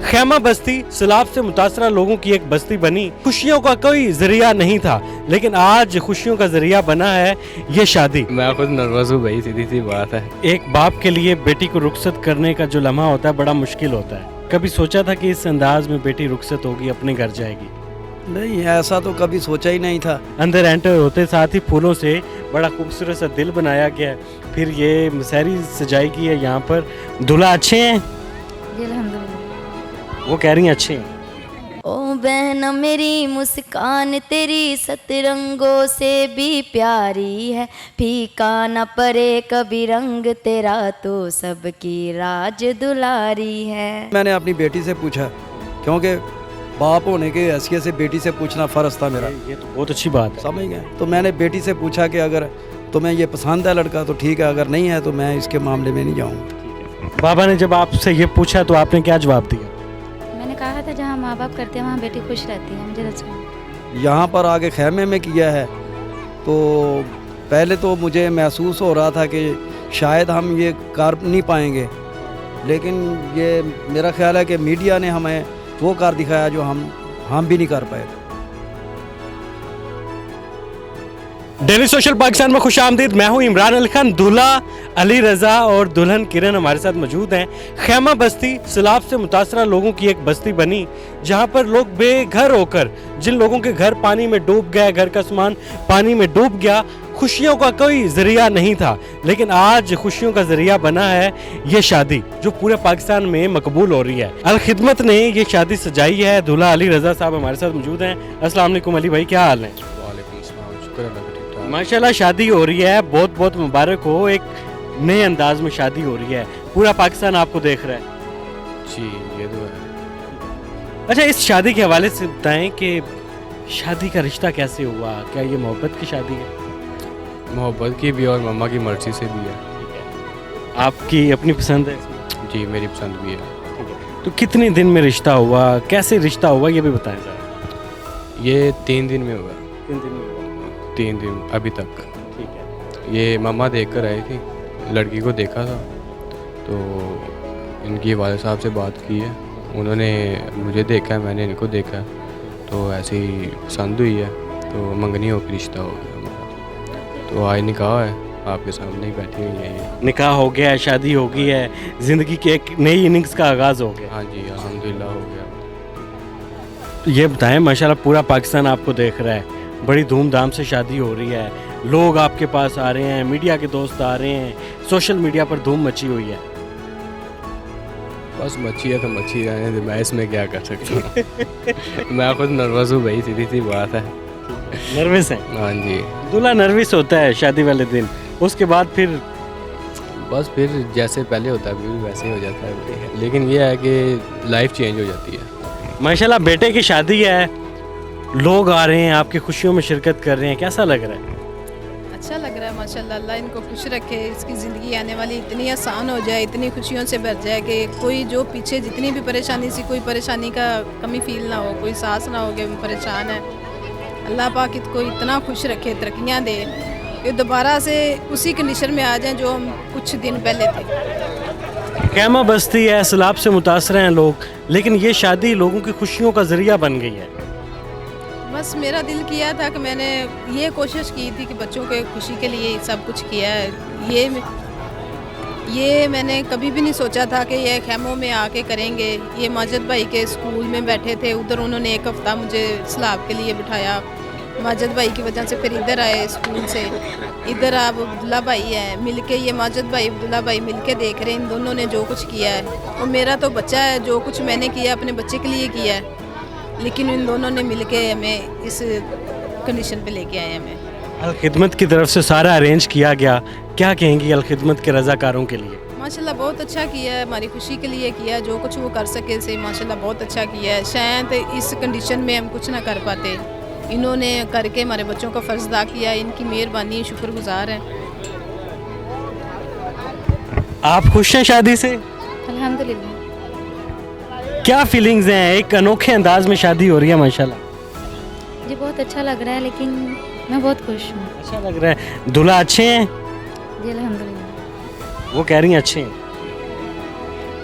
खैमा बस्ती सैलाब से मुतासरा लोगों की एक बस्ती बनी। खुशियों का कोई जरिया नहीं था, लेकिन आज खुशियों का जरिया बना है ये शादी। मैं खुद नर्वस हूँ भाई, सीधी सी बात है। एक बाप के लिए बेटी को रुखसत करने का जो लम्हा होता है बड़ा मुश्किल होता है। कभी सोचा था कि इस अंदाज में बेटी रुखसत होगी, अपने घर जाएगी? नहीं, ऐसा तो कभी सोचा ही नहीं था। अंदर एंटर होते साथ ही फूलों से बड़ा खूबसूरत सा दिल बनाया गया है। फिर ये मसहरी सजाई गई है यहाँ पर। दूल्हा अच्छे हैं? अल्हम्दुलिल्लाह। वो कह रही हैं अच्छे हैं। ओ बहना मेरी मुस्कान तेरी सतरंगों से भी प्यारी है, फीका न परे कभी रंग तेरा तो सबकी राज दुलारी है। मैंने अपनी बेटी से पूछा, क्योंकि बाप होने के हैसियत से बेटी से पूछना फ़र्ज था मेरा। ये तो बहुत अच्छी बात है। समझ गए? तो मैंने बेटी से पूछा कि अगर तुम्हें ये पसंद है लड़का तो ठीक है, अगर नहीं है तो मैं इसके मामले में नहीं जाऊँगा। बाबा ने जब आपसे ये पूछा तो आपने क्या जवाब दिया? मैंने कहा था जहाँ माँ बाप करते हैं वहाँ बेटी खुश रहती है, मुझे अच्छा। यहाँ पर आगे खैमे में किया है तो पहले तो मुझे महसूस हो रहा था कि शायद हम ये कर नहीं पाएंगे, लेकिन ये मेरा ख्याल है कि मीडिया ने हमें वो कर दिखाया जो हम भी नहीं कर पाए। डेली सोशल पाकिस्तान में खुश आमदीद। मैं हूं इमरान अली खान। दूल्हा अली रजा और दुल्हन किरण हमारे साथ मौजूद हैं। खैमा बस्ती सैलाब से मुतासरा लोगों की एक बस्ती बनी, जहां पर लोग बेघर होकर, जिन लोगों के घर पानी में डूब गया, घर का सामान पानी में डूब गया, खुशियों का कोई जरिया नहीं था, लेकिन आज खुशियों का जरिया बना है ये शादी, जो पूरे पाकिस्तान में मकबूल हो रही है। अल खिदमत ने ये शादी सजाई है। दूल्हा अली रजा साहब हमारे साथ मौजूद हैं। अस्सलाम वालेकुम अली भाई, क्या हाल है? वालेकुम अस्सलाम, शुक्र अल्लाह का, ठीक ठाक। माशाल्लाह शादी हो रही है, बहुत बहुत मुबारक हो। एक नए अंदाज में शादी हो रही है, पूरा पाकिस्तान आपको देख रहा है। जी ये तो है। अच्छा, इस शादी के हवाले से बताएं कि शादी का रिश्ता कैसे हुआ? क्या ये मोहब्बत की शादी है? मोहब्बत की भी और मम्मा की मर्जी से भी है। आपकी अपनी पसंद है इसमें? जी मेरी पसंद भी है। तो कितने दिन में रिश्ता हुआ, कैसे रिश्ता हुआ, ये भी बताएं जरा। ये 3 दिन में हुआ। 3 दिन में हुआ। 3 दिन अभी तक। ठीक है। ये मम्मा देख कर आई थी, लड़की को देखा था तो इनकी वाले साहब से बात की है, उन्होंने मुझे देखा है, मैंने इनको देखा है, तो ऐसे ही पसंद हुई है तो मंगनी होकर रिश्ता हो गया हमारा। तो आज निकाह है, आपके सामने ही बैठी हुई है ये। निकाह हो गया है, शादी हो गई है, जिंदगी की एक नई इनिंग्स का आगाज हो गया। हाँ जी अल्हम्दुलिल्लाह हो गया। ये बताएं, माशाल्लाह पूरा पाकिस्तान आपको देख रहा है, बड़ी धूमधाम से शादी हो रही है, लोग आपके पास आ रहे हैं, मीडिया के दोस्त आ रहे हैं, सोशल मीडिया पर धूम मची हुई है। बस मच्छी है तो मच्छी रहने दे, मैं इसमें क्या कर सकता हूँ। मैं खुद नर्वस हूँ भाई, सीधी सी बात है। नर्वस है? हाँ जी। दूल्हा नर्वस होता है शादी वाले दिन, उसके बाद फिर बस फिर जैसे पहले होता है फिर वैसे ही हो जाता है, लेकिन ये है कि लाइफ चेंज हो जाती है। माशाल्लाह बेटे की शादी है, लोग आ रहे हैं, आपकी खुशियों में शिरकत कर रहे हैं, कैसा लग रहा है? अच्छा लग रहा है माशाल्लाह। अल्लाह इनको खुश रखे, इसकी ज़िंदगी आने वाली इतनी आसान हो जाए, इतनी खुशियों से भर जाए कि कोई जो पीछे जितनी भी परेशानी सी, कोई परेशानी का कमी फील ना हो, कोई सांस ना हो कि परेशान है। अल्लाह पाक इसको इतना खुश रखे, तरक्कियाँ दे कि दोबारा से उसी कंडीशन में आ जाएं जो हम कुछ दिन पहले थे। खैमा बस्ती है, सैलाब से मुतासर हैं लोग, लेकिन ये शादी लोगों की खुशियों का जरिया बन गई है। बस मेरा दिल किया था कि मैंने ये कोशिश की थी कि बच्चों के खुशी के लिए सब कुछ किया है। ये मैंने कभी भी नहीं सोचा था कि ये खैमों में आके करेंगे। ये माजिद भाई के स्कूल में बैठे थे, उधर उन्होंने 1 हफ़्ता मुझे सैलाब के लिए बिठाया। माजिद भाई की वजह से फिर इधर आए स्कूल से, इधर आप अब्दुल्ला भाई है, मिलके ये माजिद भाई अब्दुल्ला भाई मिलके देख रहे हैं इन दोनों ने जो कुछ किया है। और मेरा तो बच्चा है, जो कुछ मैंने किया अपने बच्चे के लिए किया है, लेकिन इन दोनों ने मिलके हमें इस कंडीशन पे लेके आए हमें। अल खिदमत की तरफ से सारा अरेंज किया गया, क्या कहेंगी अल खिदमत के रज़ाकारों के लिए? माशाल्लाह बहुत अच्छा किया है, हमारी खुशी के लिए किया, जो कुछ वो कर सके से माशाल्लाह बहुत अच्छा किया है। शायद इस कंडीशन में हम कुछ ना कर पाते, इन्होंने करके हमारे बच्चों का फ़र्ज़ अदा किया, इनकी मेहरबानी, शुक्रगुजार हैं। आप खुश हैं शादी से? अल्हम्दुलिल्लाह। क्या फीलिंग्स हैं? एक अनोखे अंदाज में शादी हो रही है माशाल्लाह। मुझे बहुत अच्छा लग रहा है, लेकिन मैं बहुत खुश हूँ। अच्छा लग रहा है। दूल्हा अच्छे हैं? जी अल्हम्दुलिल्लाह। वो कह रही हैं अच्छे हैं।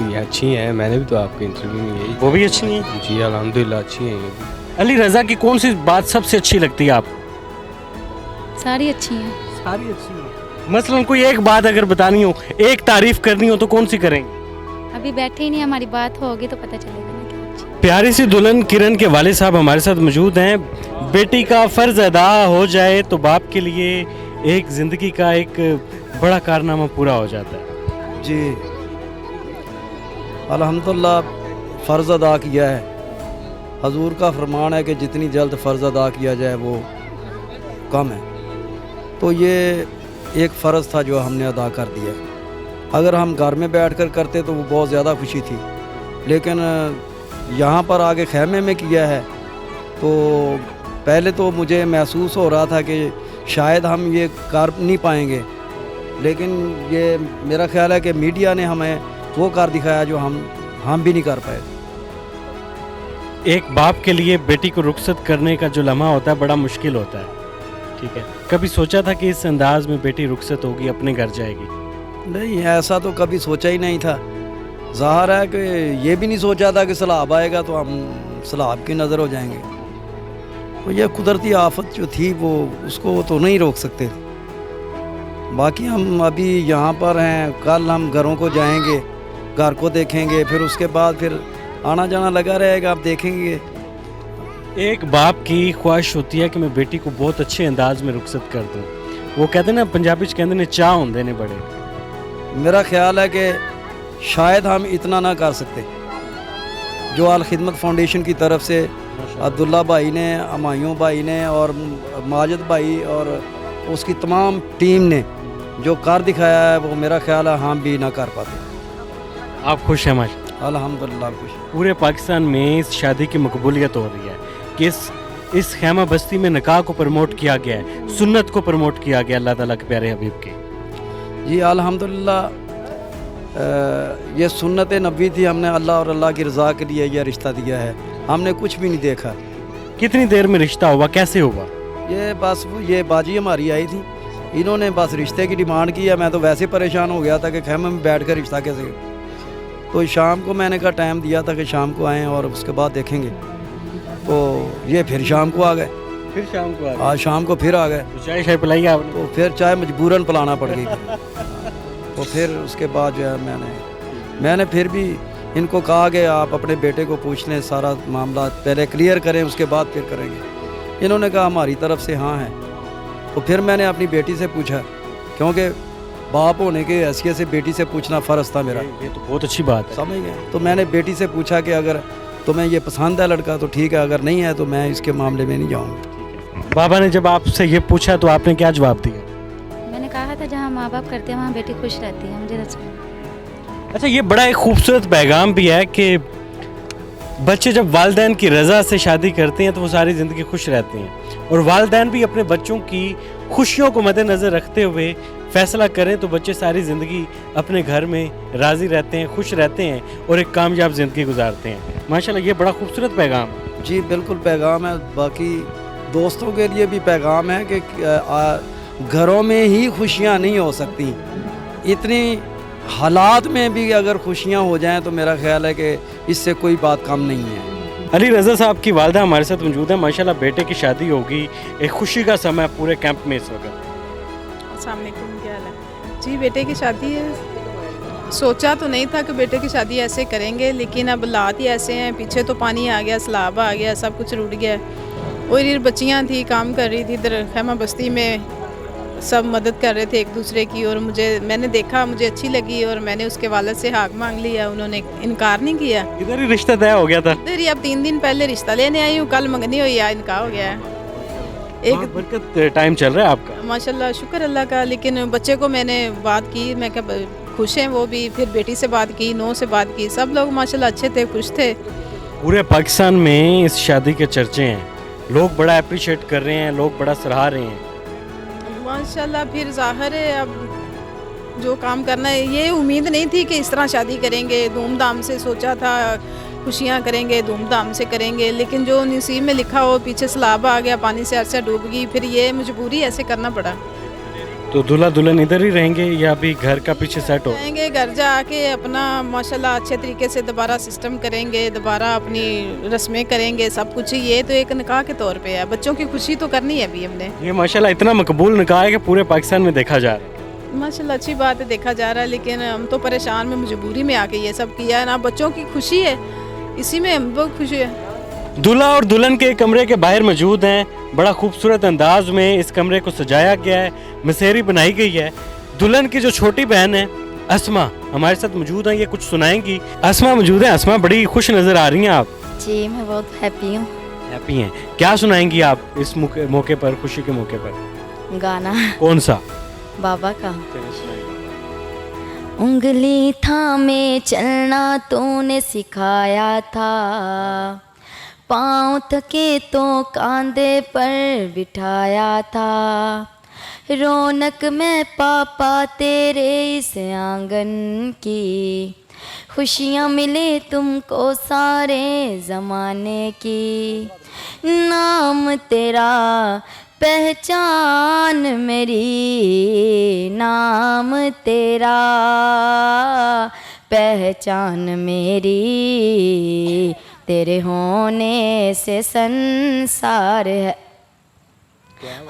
ये अच्छी हैं, मैंने भी तो आपके इंटरव्यू में यही वो भी अच्छी हैं। जी अल्हम्दुलिल्लाह अच्छी हैं ये भी। अली रज़ा की कौन सी बात सबसे अच्छी लगती है आपको? सारी अच्छी हैं। सारी अच्छी है। मसलन कोई एक बात अगर बतानी हो, एक तारीफ करनी हो तो कौन सी करेंगे? अभी बैठे ही नहीं, हमारी बात होगी तो पता चलेगा ना क्या अच्छी। प्यारी सी दुल्हन किरण के वालिद साहब हमारे साथ मौजूद हैं। बेटी का फ़र्ज़ अदा हो जाए तो बाप के लिए एक ज़िंदगी का एक बड़ा कारनामा पूरा हो जाता है। जी अल्हम्दुलिल्लाह फ़र्ज़ अदा किया है। हजूर का फरमान है कि जितनी जल्द फ़र्ज़ अदा किया जाए वो कम है। तो ये एक फ़र्ज़ था जो हमने अदा कर दिया। अगर हम घर में बैठकर करते तो वो बहुत ज़्यादा खुशी थी, लेकिन यहाँ पर आगे ख़ैमे में किया है तो पहले तो मुझे महसूस हो रहा था कि शायद हम ये कर नहीं पाएंगे, लेकिन ये मेरा ख्याल है कि मीडिया ने हमें वो कर दिखाया जो हम भी नहीं कर पाए। एक बाप के लिए बेटी को रुखसत करने का जो लम्हा होता है बड़ा मुश्किल होता है, ठीक है। कभी सोचा था कि इस अंदाज में बेटी रुखसत होगी, अपने घर जाएगी? नहीं, ऐसा तो कभी सोचा ही नहीं था। ज़ाहिर है कि ये भी नहीं सोचा था कि सैलाब आएगा तो हम सैलाब की नज़र हो जाएंगे। तो ये कुदरती आफत जो थी वो उसको तो नहीं रोक सकते थे। बाकी हम अभी यहाँ पर हैं, कल हम घरों को जाएंगे, घर को देखेंगे, फिर उसके बाद फिर आना जाना लगा रहेगा, आप देखेंगे। एक बाप की ख्वाहिश होती है कि मैं बेटी को बहुत अच्छे अंदाज में रुखसत कर दूं। वो कहते हैं ना, पंजाबी च कहते ने चाह होंदे ने बड़े। मेरा ख्याल है कि शायद हम इतना ना कर सकते जो अल खिदमत फाउंडेशन की तरफ से अब्दुल्ला भाई ने, हमायूं भाई ने और माजिद भाई और उसकी तमाम टीम ने जो कर दिखाया है वो मेरा ख्याल है हम भी ना कर पाते। आप खुश हैं? माशा अल्हम्दुलिल्लाह खुश। पूरे पाकिस्तान में इस शादी की मकबूलियत हो रही है कि इस खैमा बस्ती में निकाह को प्रमोट किया गया है, सुन्नत को प्रमोट किया गया अल्लाह ताला के प्यारे हबीब के। जी अल्हम्दुलिल्लाह, ये सुन्नत नबी थी। हमने अल्लाह और अल्लाह की रज़ा के लिए यह रिश्ता दिया है, हमने कुछ भी नहीं देखा। कितनी देर में रिश्ता हुआ, कैसे हुआ? ये बस ये बाजी हमारी आई थी, इन्होंने बस रिश्ते की डिमांड की है। मैं तो वैसे परेशान हो गया था कि खैमे में बैठ कर रिश्ता कैसे। तो शाम को मैंने कहा टाइम दिया था कि शाम को आएँ और उसके बाद देखेंगे। तो ये फिर शाम को आ गए, फिर शाम को आज शाम को फिर आ गए। तो चाय शाय पिलाई आपने? तो फिर चाय मजबूरन पिलाना पड़ गई। तो फिर उसके बाद जो है मैंने फिर भी इनको कहा कि आप अपने बेटे को पूछ लें, सारा मामला पहले क्लियर करें, उसके बाद फिर करेंगे। इन्होंने कहा हमारी तरफ से हाँ है। तो फिर मैंने अपनी बेटी से पूछा, क्योंकि बाप होने के हैसियत से बेटी से पूछना फ़र्ज़ था मेरा। ये तो बहुत अच्छी बात है। समझ गए? तो मैंने बेटी से पूछा कि अगर तुम्हें ये पसंद है लड़का तो ठीक है, अगर नहीं है तो मैं इसके मामले में नहीं जाऊँगा। बाबा ने जब आपसे ये पूछा तो आपने क्या जवाब दिया? मैंने कहा था जहाँ माँ बाप करते हैं वहाँ बेटी खुश रहती है, मुझे अच्छा, ये बड़ा एक खूबसूरत पैगाम भी है कि बच्चे जब वालिदैन की रज़ा से शादी करते हैं तो वो सारी ज़िंदगी खुश रहते हैं, और वालिदैन भी अपने बच्चों की खुशियों को मद्देनज़र रखते हुए फ़ैसला करें तो बच्चे सारी ज़िंदगी अपने घर में राज़ी रहते हैं, खुश रहते हैं और एक कामयाब ज़िंदगी गुजारते हैं। माशाल्लाह, ये बड़ा खूबसूरत पैगाम। जी बिल्कुल पैगाम है। बाकी दोस्तों के लिए भी पैगाम है कि घरों में ही खुशियाँ नहीं हो सकती, इतनी हालात में भी अगर खुशियाँ हो जाएं तो मेरा ख्याल है कि इससे कोई बात कम नहीं है। अली रज़ा साहब की वालदा हमारे साथ मौजूद है। माशाल्लाह, बेटे की शादी होगी, एक खुशी का समय पूरे कैंप में इस वक्त। अस्सलाम वालेकुम, क्या हाल है जी? बेटे की शादी है, सोचा तो नहीं था कि बेटे की शादी ऐसे करेंगे, लेकिन अब हालात ही ऐसे हैं। पीछे तो पानी आ गया, सैलाब आ गया, सब कुछ रुट गया। और बच्चियाँ थी, काम कर रही थी इधर खैमा बस्ती में, सब मदद कर रहे थे एक दूसरे की। और मैंने देखा, मुझे अच्छी लगी और मैंने उसके वालिद से हाक मांग लिया, उन्होंने इनकार नहीं किया। इधर ही रिश्ता तय हो गया था? इधर ही। अब 3 दिन पहले रिश्ता लेने आई हूँ, कल मंगनी हुई है, इनका हो गया है। एक बरकत टाइम चल रहा है आपका? माशाल्लाह, शुक्र अल्लाह का। लेकिन बच्चे को मैंने बात की, मैं क्या खुश हैं वो भी। फिर बेटी से बात की, नौ से बात की, सब लोग माशाल्लाह अच्छे थे, खुश थे। पूरे पाकिस्तान में इस शादी के चर्चे हैं, लोग बड़ा अप्रिशिएट कर रहे हैं, लोग बड़ा सराह रहे हैं माशाल्लाह। फिर ज़ाहिर है अब जो काम करना है, ये उम्मीद नहीं थी कि इस तरह शादी करेंगे, धूमधाम से सोचा था खुशियाँ करेंगे, धूमधाम से करेंगे, लेकिन जो नसीब में लिखा हो, पीछे सैलाब आ गया, पानी से अरसा डूब गई, फिर ये मजबूरी ऐसे करना पड़ा। तो दूल्हा दुल्हन इधर ही रहेंगे या अभी घर का पीछे सेट हो? जाएंगे घर जाके अपना माशाल्लाह अच्छे तरीके से दोबारा सिस्टम करेंगे, दोबारा अपनी रस्में करेंगे, सब कुछ। ये तो एक निकाह के तौर पे है, बच्चों की खुशी तो करनी है अभी हमने। ये माशाल्लाह इतना मकबूल निकाह है कि पूरे पाकिस्तान में देखा जा रहा है। माशाल्लाह अच्छी बात है, देखा जा रहा है, लेकिन हम तो परेशान में मजबूरी में आके ये सब किया है ना। बच्चों की खुशी है, इसी में हम बहुत खुशी है। दूल्हा और दुल्हन के कमरे के बाहर मौजूद हैं। बड़ा खूबसूरत अंदाज में इस कमरे को सजाया गया है, मसेरी बनाई गई है। दुल्हन की जो छोटी बहन है अस्मा हमारे साथ मौजूद हैं, ये कुछ सुनाएंगी। अस्मा मौजूद है। अस्मा बड़ी खुश नजर आ रही हैं आप। जी मैं बहुत हैप्पी हूँ। हैप्पी हैं, क्या सुनाएंगी आप इस मौके पर, खुशी के मौके पर? गाना कौन सा? बाबा का। उंगली थामे चलना तूने सिखाया था, पाँव थके तो कांधे पर बिठाया था, रौनक में पापा तेरे इस आंगन की, खुशियाँ मिले तुमको सारे ज़माने की, नाम तेरा पहचान मेरी, नाम तेरा पहचान मेरी, तेरे होने से संसार है।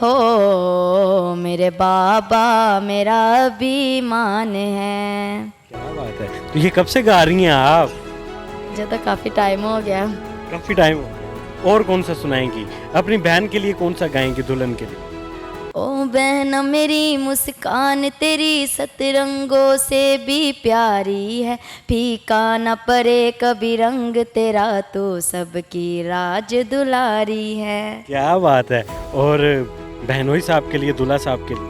हो मेरे बाबा मेरा अभिमान है। क्या बात है। तो ये कब से गा रही हैं आप? जो तो काफ़ी टाइम हो गया। काफी टाइम हो गया। और कौन सा सुनाएंगी? अपनी बहन के लिए कौन सा गाएंगी, दुल्हन के लिए? ओ बहन मेरी मुस्कान तेरी सतरंगों से भी प्यारी है, फीका न पड़े कभी रंग तेरा तो सबकी राज दुलारी है। क्या बात है। और बहनोई साहब के लिए, दूल्हा साहब के लिए?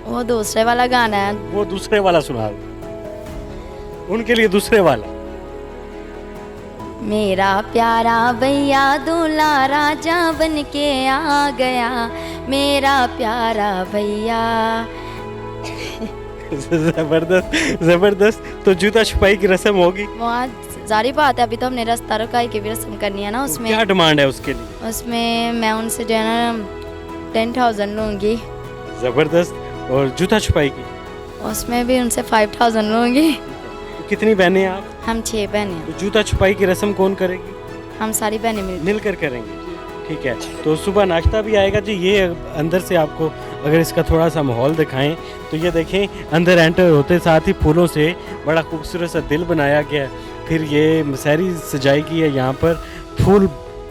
वो दूसरे वाला गाना है। वो दूसरे वाला सुना दो। उनके लिए दूसरे वाला। मेरा प्यारा भैया दूल्हा राजा बन के आ गया, मेरा प्यारा भैया। जबरदस्त जबरदस्त। तो जूता छुपाई की रस्म होगी? वहाँ जारी बात है, अभी तो हमने रास्ता रुकाई की भी रस्म करनी है ना। उसमें क्या डिमांड है उसके लिए? उसमें मैं उनसे जो है ना 10,000 लूँगी। जबरदस्त। और जूता छुपाई की? उसमें भी उनसे 5,000 लूँगी। तो कितनी बहनें आप? हम 6 बहनें हैं। तो जूता छुपाई की रस्म कौन करेगी? हम सारी बहनें मिलकर करेंगे। ठीक है। तो सुबह नाश्ता भी आएगा जी। ये अंदर से आपको अगर इसका थोड़ा सा माहौल दिखाएं तो ये देखें, अंदर एंटर होते साथ ही फूलों से बड़ा खूबसूरत सा दिल बनाया गया। फिर ये मसहरी सजाई गई है। यहाँ पर फूल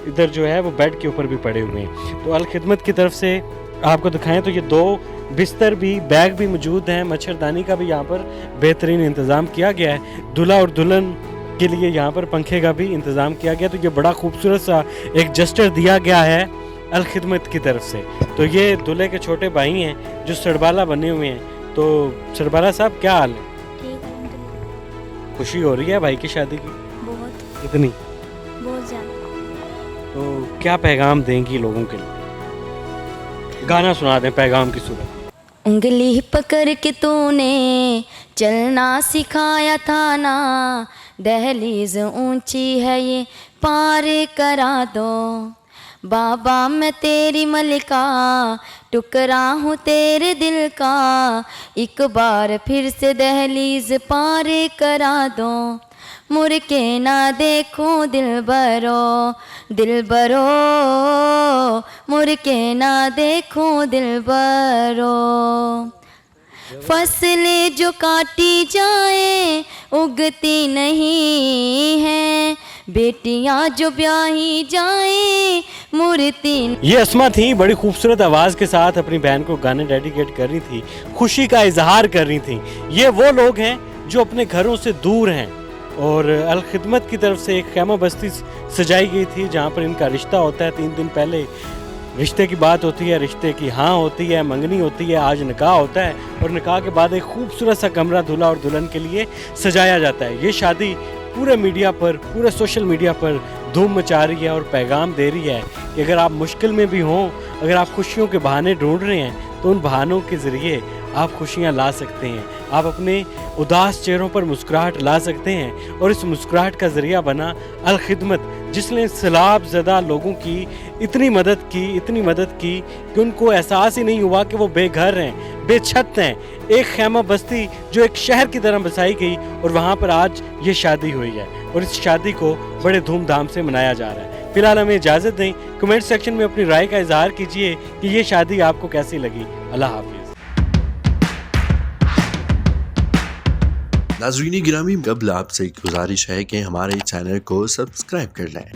इधर जो है वो बेड के ऊपर भी पड़े हुए हैं। तो अल खिदमत की तरफ से आपको दिखाएं तो ये 2 बिस्तर भी, बैग भी मौजूद हैं। मच्छरदानी का भी यहाँ पर बेहतरीन इंतज़ाम किया गया है। दूल्हा और दुल्हन के लिए यहाँ पर पंखे का भी इंतज़ाम किया गया। तो ये बड़ा खूबसूरत सा एक जस्टर दिया गया है अल खिदमत की तरफ से। तो ये दूल्हे के छोटे भाई हैं जो सरबाला बने हुए हैं। तो सरबाला साहब क्या हाल है? ठीक, खुशी हो रही है भाई की शादी की? बहुत कितनी? बहुत ज़्यादा। तो क्या पैगाम देंगी लोगों के लिए? गाना सुना दें पैगाम की सूरत। उंगली पकड़ के तूने चलना सिखाया था ना, दहलीज ऊंची है ये पार करा दो, बाबा मैं तेरी मलिका, टुकड़ा हूँ तेरे दिल का, एक बार फिर से दहलीज पार करा दो, मुड़ के ना देखो दिल बरो, दिल बरो, मुड़ के ना देखो दिल बरो, फसलें जो काटी जाए उगती नहीं है, बेटियां जो ब्याही जाए मुर्ती। ये अस्मा थी, बड़ी खूबसूरत आवाज़ के साथ अपनी बहन को गाने डेडिकेट कर रही थी, खुशी का इजहार कर रही थी। ये वो लोग हैं जो अपने घरों से दूर हैं। और अल खिदमत की तरफ से एक खैमा बस्ती सजाई गई थी जहाँ पर इनका रिश्ता होता है। 3 दिन पहले रिश्ते की बात होती है, रिश्ते की हाँ होती है, मंगनी होती है, आज निकाह होता है और निकाह के बाद एक खूबसूरत सा कमरा दूल्हा और दुल्हन के लिए सजाया जाता है। ये शादी पूरे मीडिया पर, पूरे सोशल मीडिया पर धूम मचा रही है और पैगाम दे रही है कि अगर आप मुश्किल में भी हों, अगर आप खुशियों के बहाने ढूंढ रहे हैं तो उन बहानों के ज़रिए आप खुशियाँ ला सकते हैं। आप अपने उदास चेहरों पर मुस्कुराहट ला सकते हैं और इस मुस्कुराहट का ज़रिया बना अल खिदमत जिसने सैलाब ज़दा लोगों की इतनी मदद की कि उनको एहसास ही नहीं हुआ कि वो बेघर हैं, बेछत हैं। एक खैमा बस्ती जो एक शहर की तरह बसाई गई और वहाँ पर आज ये शादी हुई है और इस शादी को बड़े धूमधाम से मनाया जा रहा है। फिलहाल हमें इजाज़त दें, कमेंट सेक्शन में अपनी राय का इजहार कीजिए कि ये शादी आपको कैसी लगी। अल्लाह हाफिज़। नाज़रीन गिरामी, कबल आपसे गुजारिश है कि हमारे चैनल को सब्सक्राइब कर लें।